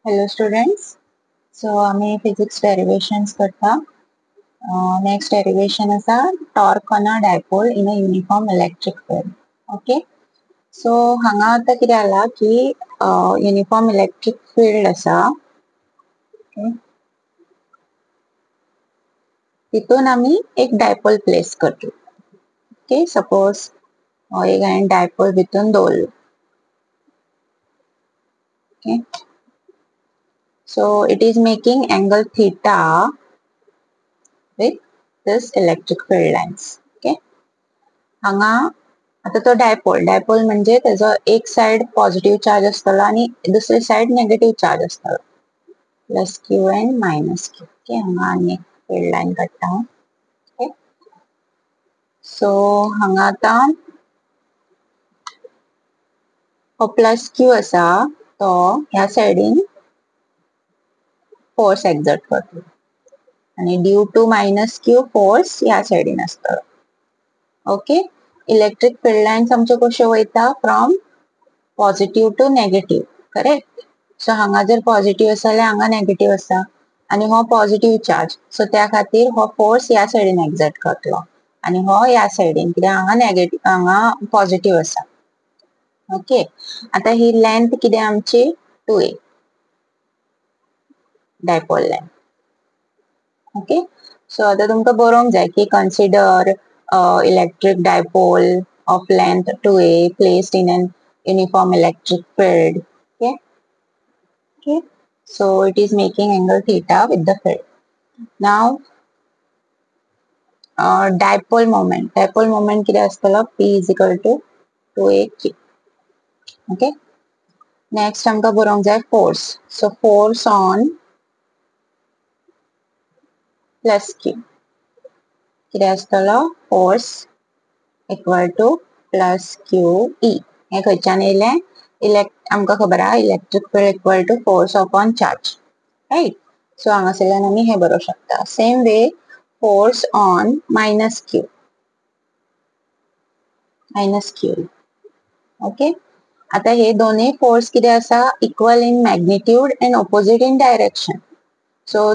Hello students. So आम्ही physics derivations करता. Next derivation is a torque on a dipole in a uniform electric field. Okay. So हांगा आता कितें जाला की uniform electric field असा. Okay. तितून आम्ही एक dipole place करतो. Okay. Suppose एक हांवें dipole भितून दवरलो. Okay. So it is making angle theta with this electric field lines. Okay. हांगा आता तो डायपोल म्हणजे त्याचा एक साइड पॉझिटिव्ह चार्ज असतलो आणि दुसरी साइड नेगेटिव्ह चार्ज असतलो plus Q end minus Q. Okay हांगा आनी एक फील्ड लाइन काडटा. ओके सो हांगा आता हो प्लस क्यू असा तो ह्या साइडीन फोर्स एक्झर्ट करतलो आणि due to minus Q force ह्या साइडीन असतलो. ओके इलेक्ट्रिक फील्ड लाइन्स आमच्यो कश्यो वयता from positive to negative. Correct. So हांगा जर पॉझिटिव्ह आसा जाल्यार हांगा नेगेटिव्ह आसा आणि हो पॉझिटिव्ह चार्ज सो त्या खातीर हो फोर्स ह्या साइडीन एक्झर्ट करतलो आणि हो ह्या साइडीन कित्याक हांगा नेगेटिव्ह हांगा पॉझिटिव्ह आसा. ओके आता ही लेंथ कितें आमची 2a dipole length. Okay so आता तुमकां बरोवंक जाय की consider electric dipole of length 2a placed in an uniform electric field. Okay, so it is making angle theta with the field. Now dipole moment किती असतलो p is equal to 2aq. Okay, next आमकां बरोवंक जाय force. So force on plus q किती असतलो force equal to plus qe. हे खंयच्यान येयलें आमकां खबर आहा electric field equal to force upon charge. Right. So हांगासरल्यान आमी हे बरोवंक शकता. Same way force on minus q. Okay आता हे दोन्ही फोर्स किती आसा equal in magnitude and opposite in direction. So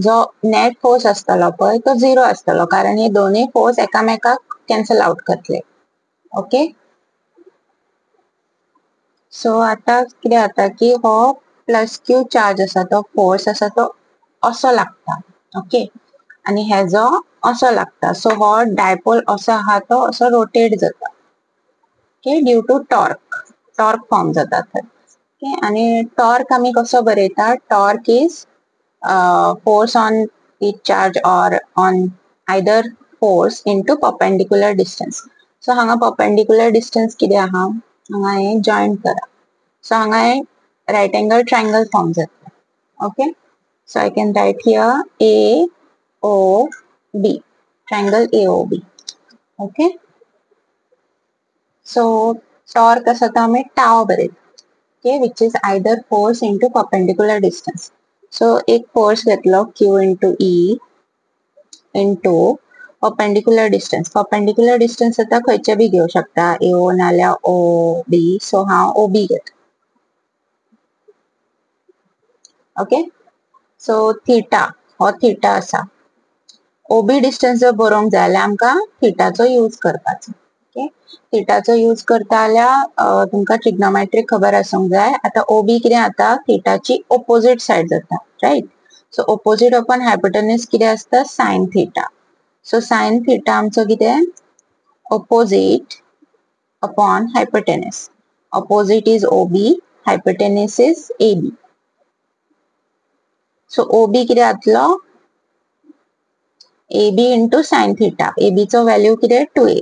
जो नेट फोर्स असतलो पळय तो 0 असतलो कारण हे दोन्ही फोर्स एकामेकाक कॅन्सल आउट करतले. ओके सो आता कितें जाता की हो प्लस क्यू चार्ज आसा तो फोर्स आसा तो असो लागता. ओके आणि हेजो असो लागता. सो हो डायपोल असो आहा तो असो रोटेट जाता. Okay due to torque form जाता थंय. ओके आणि टॉर्क आमी कसो बरयता torque is force on each charge or on either force into perpendicular distance. So हांगा perpendicular distance किती आहा हांगा हे जॉइंट करा. So हांगा हे right angle triangle फॉर्म जाता. Okay so I can write here AOB triangle AOB. Okay so torque आसा तो आमी tau बरयता. Okay which is either force into perpendicular distance. So एक फोर्स घेतलो Q into E into perpendicular distance आता खंयचे बी घेऊ शकता AO नाल्यार OB. सो हांव OB घेता. ओके सो थीटा हो थीटा आसा. OB डिस्टन्स जर बरोवंक जाय जाल्यार आमकां थीटाचो यूज करपाचो. ओके थीटाचो यूज करता जाल्यार तुमकां ट्रिग्नोमेट्री खबर आसूंक जाय. आता OB कितें जाता थीटाची ऑपोजिट साइड जाता. राइट. सो ऑपोजिट अपॉन हायपोटेन्यूज कितें आसता sine theta. So sine theta आमचो कितें opposite upon hypotenuse. Opposite is OB, hypotenuse is AB. So OB किती जातलो AB into sin theta. AB चो value किती 2a.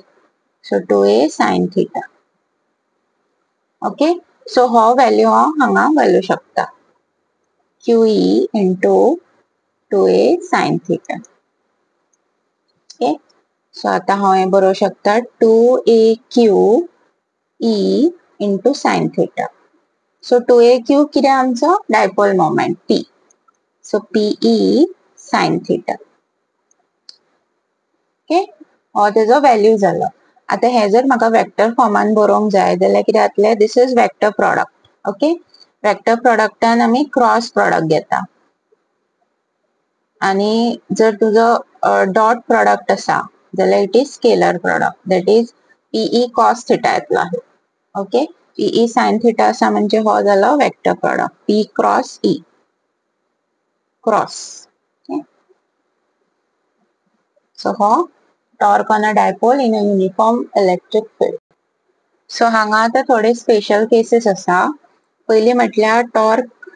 So 2a sin theta. Okay. So हो value हांगा घालू शकता. QE into 2a sin theta. Okay. So आता हांव हे बरोवंक शकता 2aq E into sin theta. So 2aq किती आमचो dipole moment P. So PE sin theta. Okay हो तेजो व्हॅल्यू जालो. आता हे जर म्हाका वेक्टर फॉर्मान बरोवंक जाय जाल्यार कितें जातले this is vector product. Okay vector प्रोडक्टान आम्ही क्रॉस प्रोडक्ट घेता आणि जर तुझं डॉट प्रोडक्ट असा जाल्यार it is scalar product that is PE cos theta येतलो आहे. ओके, पीई साइन थिटा असा म्हणजे हो जालो vector product p cross e cross. So हो torque on a dipole in a uniform electric field. So हांगा आता थोडे स्पेशल केसेस असा. पहिली म्हटल्यार टॉर्क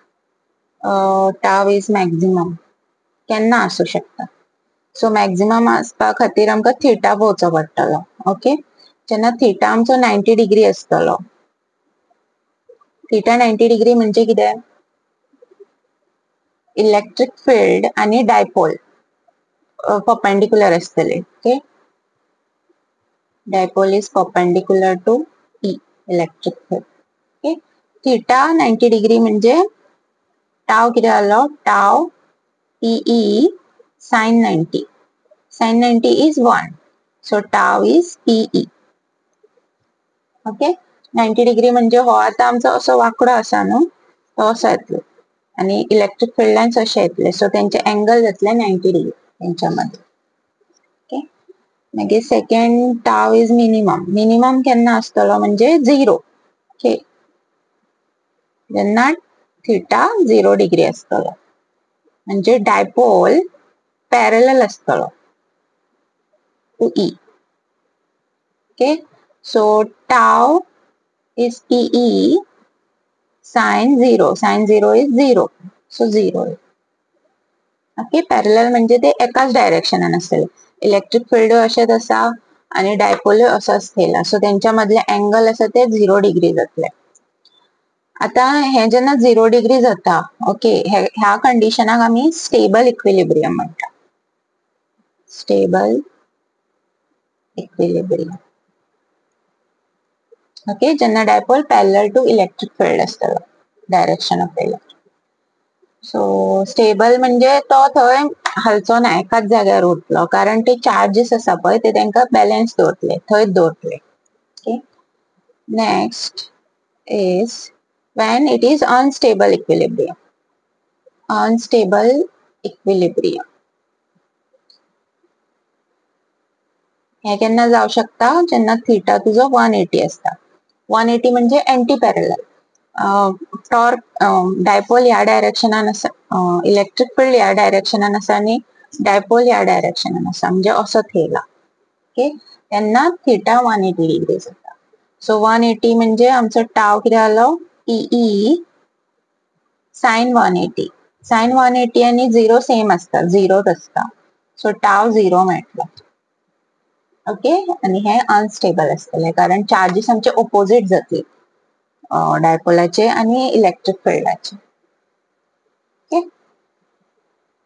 टाव इज मॅक्झिमम केन्ना असू शकता. सो मॅक्झिमम असपा खातीर आमकां थिटा पोवचो पडटलो. ओके, जेन्ना थिटा आमचो 90 डिग्री आसतलो. थिटा 90 डिग्री म्हणजे कितें? इलेक्ट्रिक फील्ड आणि डायपोल परपेंडिक्युलर आसतले. Okay, dipole is perpendicular to E electric field. Okay, theta 90 degree म्हणजे टाव किती जालो? Tau PE sin 90. sin 90 is 1. So tau is PE. Okay, 90 degree म्हणजे हो आता आमचो असो वाकडो असा न्हू, तो असो येतलो आणि इलेक्ट्रिक फील्ड लायन्स अशे येतले. सो तेंचे एंगल जातले 90 डिग्री तेंच्या मध्ये. ओके, मागीर सेकंड टाव इज मिनिमम. मिनिमम केन्ना आसतलो म्हणजे 0. ओके, जेन्ना थिटा 0 डिग्री आसतलो म्हणजे डायपोल पॅरलल आसतलो to E. Okay, so tau is PE sin 0. Sin 0 is 0. So 0. Okay, parallel म्हणजे ते एकाच डायरेक्शनान आसतले. इलेक्ट्रिक फील्ड अशेच आसा आणि डायपोल असो आसतला. सो तेंच्या मधले एंगल आसा ते 0 डिग्री जातले. आता हे जेन्ना 0 डिग्री जाता, ओके, ह्या कंडिशनाक आमी स्टेबल इक्विलिब्रियम म्हणटा. Stable equilibrium. ओके, जेन्ना dipole parallel to electric field आसतलो direction of electric. So stable म्हणजे तो थंय हालचो ना, एकाच जाग्यार उरतलो कारण ते चार्जेस आसा पळय ते तांकां बॅलन्स दवरतले, थंयच दवरतले. Okay, next is when it is unstable equilibrium. Unstable equilibrium हे केन्ना जाऊ शकता? जेन्ना थिटा तुझो 180 असता. 180 म्हणजे अँटी पॅरलल. टॉर्क डायपोल या डायरेक्शनान आसा, इलेक्ट्रिक फील्ड या डायरेक्शनान आसा आणि डायपोल या डायरेक्शनान आसा म्हणजे असो थेयला. ओके, तेन्ना थिटा 180 डिग्री जाता. सो 180 म्हणजे आमचो टाव किती जालो? PE sin 180. sin 180 आणि 0 सेम असता, 0च असता. सो टाव 0 मेळटलो. ओके, आणि हे अनस्टेबल असतले कारण चार्जेस आमचे ऑपोजिट जातले डायपोलाचे आणि इलेक्ट्रिक फील्डाचे. ओके,